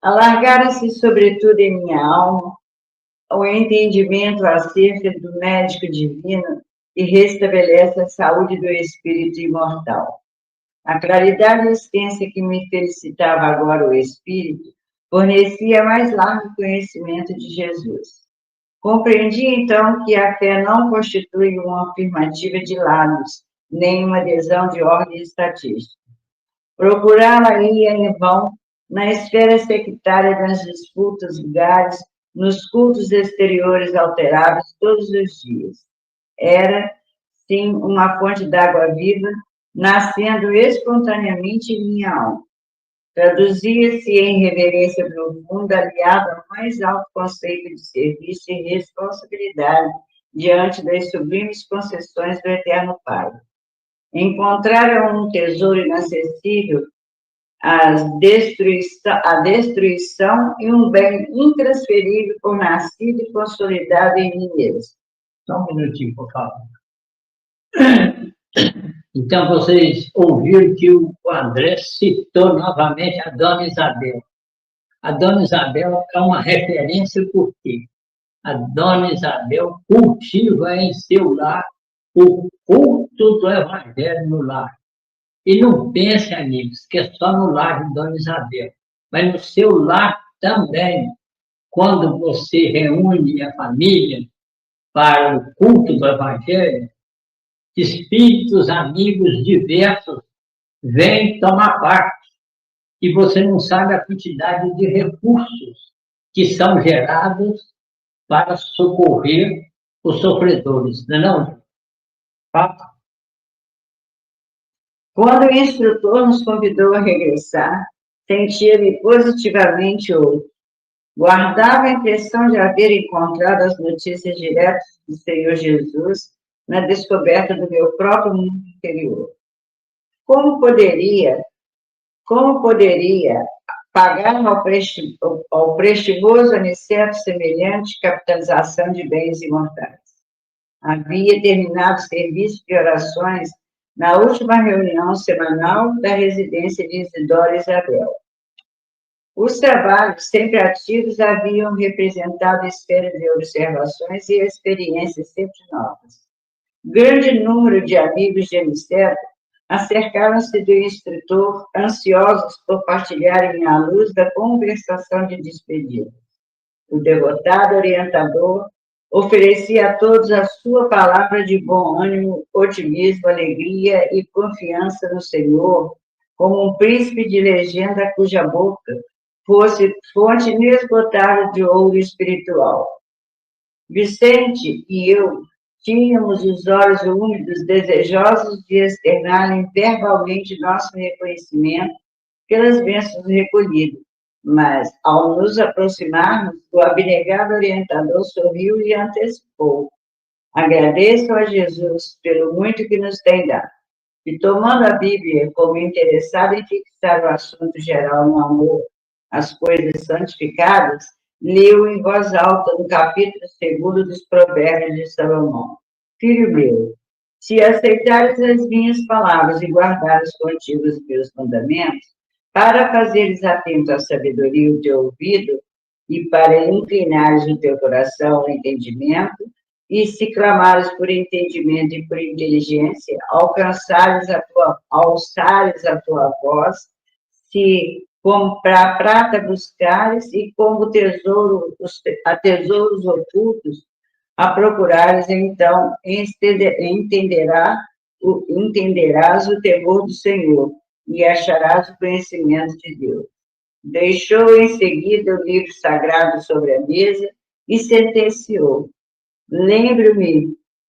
Alargara-se, sobretudo em minha alma, o entendimento acerca do médico divino e restabelece a saúde do espírito imortal. A claridade extensa que me felicitava agora o espírito fornecia mais largo conhecimento de Jesus. Compreendi, então, que a fé não constitui uma afirmativa de lados, nem uma adesão de ordem estatística. Procurá-la ia em vão na esfera sectária das disputas vulgares, nos cultos exteriores alterados todos os dias. Era, sim, uma fonte d'água viva, nascendo espontaneamente em minha alma. Traduzia-se em reverência profunda, aliada ao mais alto conceito de serviço e responsabilidade diante das sublimes concessões do Eterno Pai. Encontraram um tesouro inacessível, a destruição e um bem intransferível por nascido e consolidado em mim mesmo. Só um minutinho, por favor. Então, vocês ouviram que o André citou novamente a Dona Isabel. A Dona Isabel é uma referência porque a Dona Isabel cultiva em seu lar o culto do Evangelho no lar. E não pense, amigos, que é só no lar de Dona Isabel, mas no seu lar também. Quando você reúne a família para o culto do Evangelho, espíritos amigos diversos vêm tomar parte. E você não sabe a quantidade de recursos que são gerados para socorrer os sofredores, não é não? Quando o instrutor nos convidou a regressar, sentia-me positivamente outro. Guardava a impressão de haver encontrado as notícias diretas do Senhor Jesus na descoberta do meu próprio mundo interior. Como poderia pagar ao prestimoso aniceto semelhante capitalização de bens imortais? Havia terminado o serviço de orações na última reunião semanal da residência de Isidoro e Isabel. Os trabalhos sempre ativos haviam representado esferas de observações e experiências sempre novas. Grande número de amigos de Aniceto acercaram-se do instrutor, ansiosos por partilharem a luz da conversação de despedida. O devotado orientador oferecia a todos a sua palavra de bom ânimo, otimismo, alegria e confiança no Senhor, como um príncipe de legenda cuja boca fosse fonte inesgotável de ouro espiritual. Vicente e eu tínhamos os olhos úmidos, desejosos de externar verbalmente nosso reconhecimento pelas bênçãos recolhidas, mas, ao nos aproximarmos, o abnegado orientador sorriu e antecipou: agradeço a Jesus pelo muito que nos tem dado. E, tomando a Bíblia como interessado em fixar o assunto geral no amor às coisas santificadas, leu em voz alta no capítulo 2 dos Provérbios de Salomão: Filho meu, se aceitares as minhas palavras e guardares contigo os meus mandamentos, para fazeres atento à sabedoria o teu ouvido e para inclinares o teu coração ao entendimento, e se clamares por entendimento e por inteligência, alçares a tua voz, se como para a prata buscares e como a tesouros ocultos a procurares, então entenderás o temor do Senhor e acharás o conhecimento de Deus. Deixou em seguida o livro sagrado sobre a mesa e sentenciou: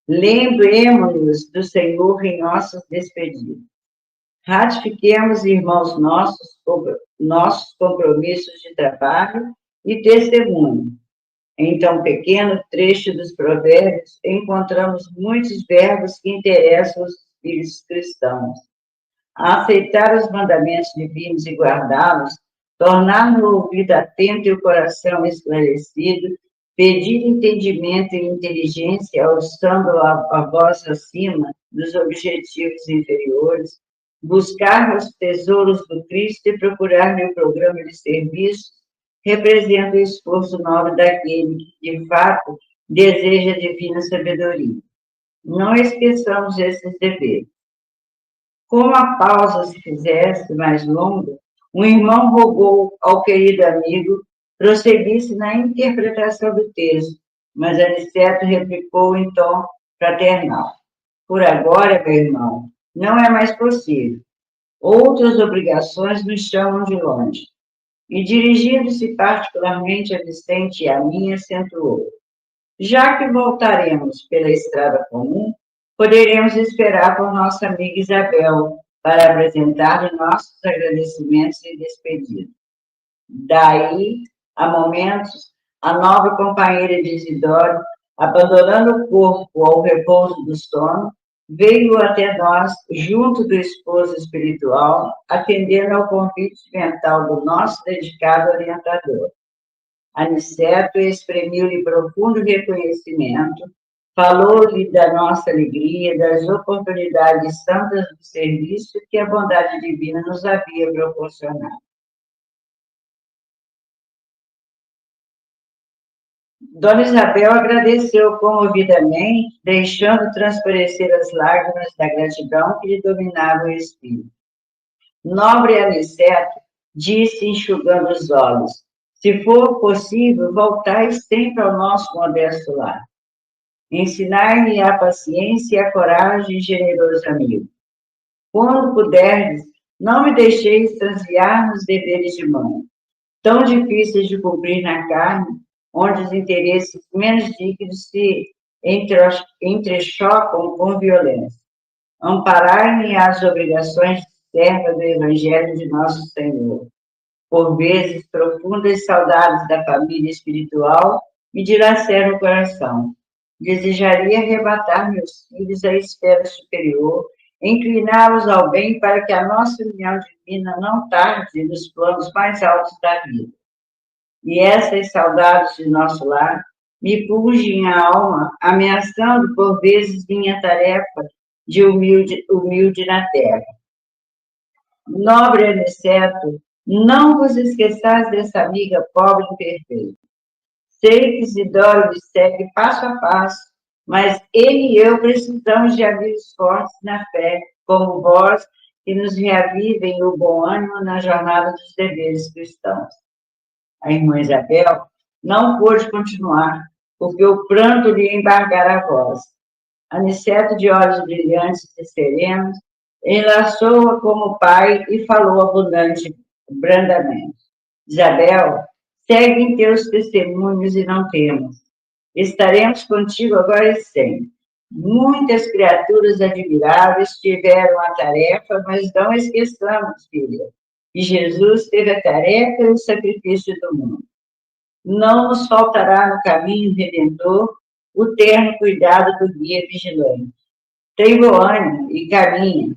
lembremo-nos do Senhor em nossas despedidas. Ratifiquemos, irmãos nossos compromissos de trabalho e testemunho. Em tão pequeno trecho dos provérbios, encontramos muitos verbos que interessam os espíritos cristãos. A aceitar os mandamentos divinos e guardá-los, tornar no ouvido atento e o coração esclarecido, pedir entendimento e inteligência, alçando a voz acima dos objetivos inferiores, buscar os tesouros do Cristo e procurar-lhe o programa de serviço, representa o esforço nobre daquele que, de fato, deseja a divina sabedoria. Não esqueçamos esses deveres. Como a pausa se fizesse mais longa, um irmão rogou ao querido amigo prosseguisse na interpretação do texto, mas Aniceto replicou em tom fraternal: por agora, meu irmão, não é mais possível. Outras obrigações nos chamam de longe. E, dirigindo-se particularmente a Vicente e a mim, acentuou: já que voltaremos pela estrada comum, poderemos esperar por nossa amiga Isabel para apresentar nossos agradecimentos e despedida. Daí, a momentos, a nova companheira de Isidoro, abandonando o corpo ao repouso do sono, veio até nós, junto do esposo espiritual, atendendo ao convite mental do nosso dedicado orientador. Aniceto exprimiu-lhe profundo reconhecimento, falou-lhe da nossa alegria, das oportunidades santas do serviço que a bondade divina nos havia proporcionado. Dona Isabel agradeceu comovidamente, deixando transparecer as lágrimas da gratidão que lhe dominavam o espírito. Nobre Aniceto disse, enxugando os olhos: se for possível, voltai sempre ao nosso modesto lar. Ensinai-me a paciência e a coragem, generoso amigo. Quando puderdes, não me deixeis transviar nos deveres de mãe, tão difíceis de cumprir na carne, onde os interesses menos dignos se entrechocam com violência. Amparai-me às obrigações de serva do Evangelho de nosso Senhor. Por vezes, profundas saudades da família espiritual me dilaceram o coração. Desejaria arrebatar meus filhos à esfera superior, incliná-los ao bem para que a nossa união divina não tarde nos planos mais altos da vida. E essas saudades de nosso lar me pungem a alma, ameaçando por vezes minha tarefa de humilde na terra. Nobre Aniceto, não vos esqueçais dessa amiga pobre e perfeita. Sei que Isidoro me segue passo a passo, mas ele e eu precisamos de amigos fortes na fé, como vós, que nos reavivem o bom ânimo na jornada dos deveres cristãos. A irmã Isabel não pôde continuar, porque o pranto lhe embargara a voz. Aniceto, de olhos brilhantes e serenos, enlaçou-a como pai e falou brandamente. Isabel, segue em teus testemunhos e não temas. Estaremos contigo agora e sempre. Muitas criaturas admiráveis tiveram a tarefa, mas não esqueçamos, filha, que Jesus teve a tarefa e o sacrifício do mundo. Não nos faltará no caminho redentor o terno cuidado do guia vigilante. Tem bom ânimo e caminha.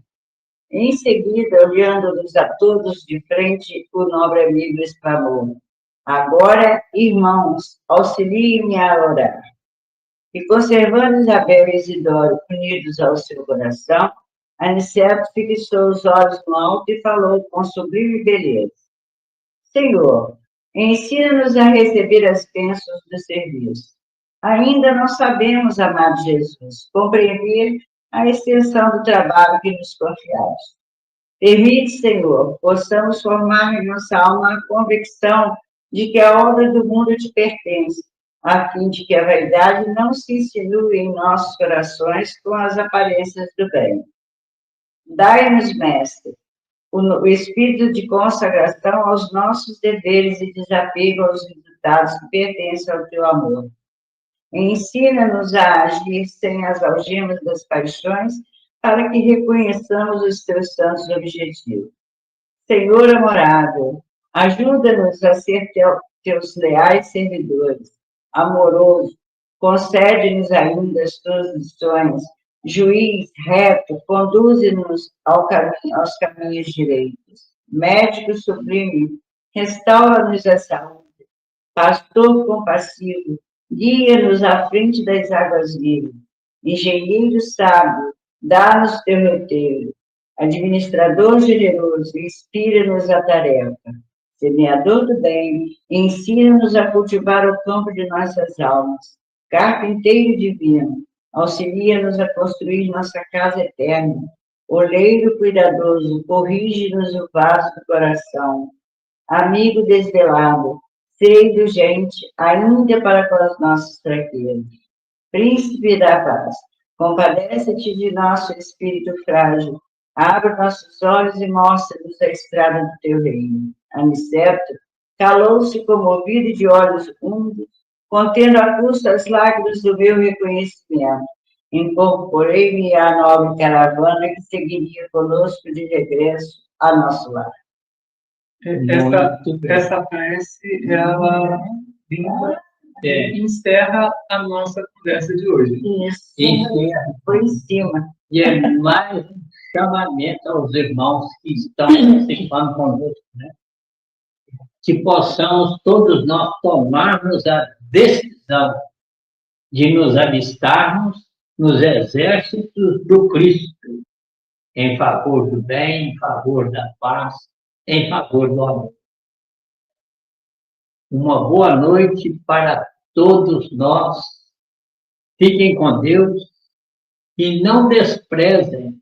Em seguida, olhando-nos a todos de frente, o nobre amigo exclamou: agora, irmãos, auxiliem-me a orar. E conservando Isabel e Isidoro unidos ao seu coração, Aniceto fixou os olhos no alto e falou com sublime beleza: Senhor, ensina-nos a receber as bênçãos do serviço. Ainda não sabemos, amado Jesus, compreender a extensão do trabalho que nos confiaste. Permite, Senhor, possamos formar em nossa alma a convicção de que a obra do mundo te pertence, a fim de que a vaidade não se insinue em nossos corações com as aparências do bem. Dai-nos, Mestre, o espírito de consagração aos nossos deveres e desapego aos resultados que pertencem ao teu amor. Ensina-nos a agir sem as algemas das paixões, para que reconheçamos os teus santos objetivos. Senhor amorável, ajuda-nos a ser teus leais servidores. Amoroso, concede-nos ainda as tuas lições. Juiz reto, conduze-nos aos caminhos direitos. Médico sublime, restaura-nos a saúde. Pastor compassivo, guia-nos à frente das águas vivas. Engenheiro sábio, dá-nos teu roteiro. Administrador generoso, inspira-nos a tarefa. Semeador do bem, ensina-nos a cultivar o campo de nossas almas. Carpinteiro divino, auxilia-nos a construir nossa casa eterna. Oleiro cuidadoso, corrige-nos o vaso do coração. Amigo desvelado, sei indulgente, ainda para com as nossas fraquezas. Príncipe da paz, compadece-te de nosso espírito frágil. Abre nossos olhos e mostra-nos a estrada do teu reino. Aniceto calou-se comovido e de olhos úmidos, contendo a custo as lágrimas do meu reconhecimento. Incorporei-me à nobre caravana que seguiria conosco de regresso a nosso lar. Essa prece, ela encerra a nossa conversa de hoje. Isso, por em cima. E é mais um chamamento aos irmãos que estão participando conosco, né? Que possamos todos nós tomarmos a decisão de nos alistarmos nos exércitos do Cristo, em favor do bem, em favor da paz, em favor do amor. Uma boa noite para todos nós. Fiquem com Deus e não desprezem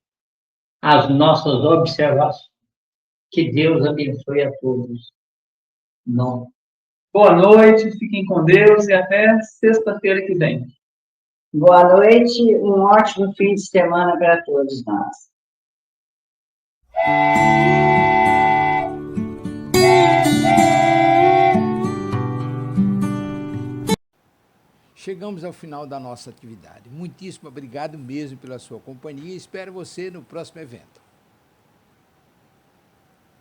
as nossas observações. Que Deus abençoe a todos. Não. Boa noite, fiquem com Deus e até sexta-feira que vem. Boa noite, um ótimo fim de semana para todos nós. Chegamos ao final da nossa atividade. Muitíssimo obrigado mesmo pela sua companhia e espero você no próximo evento.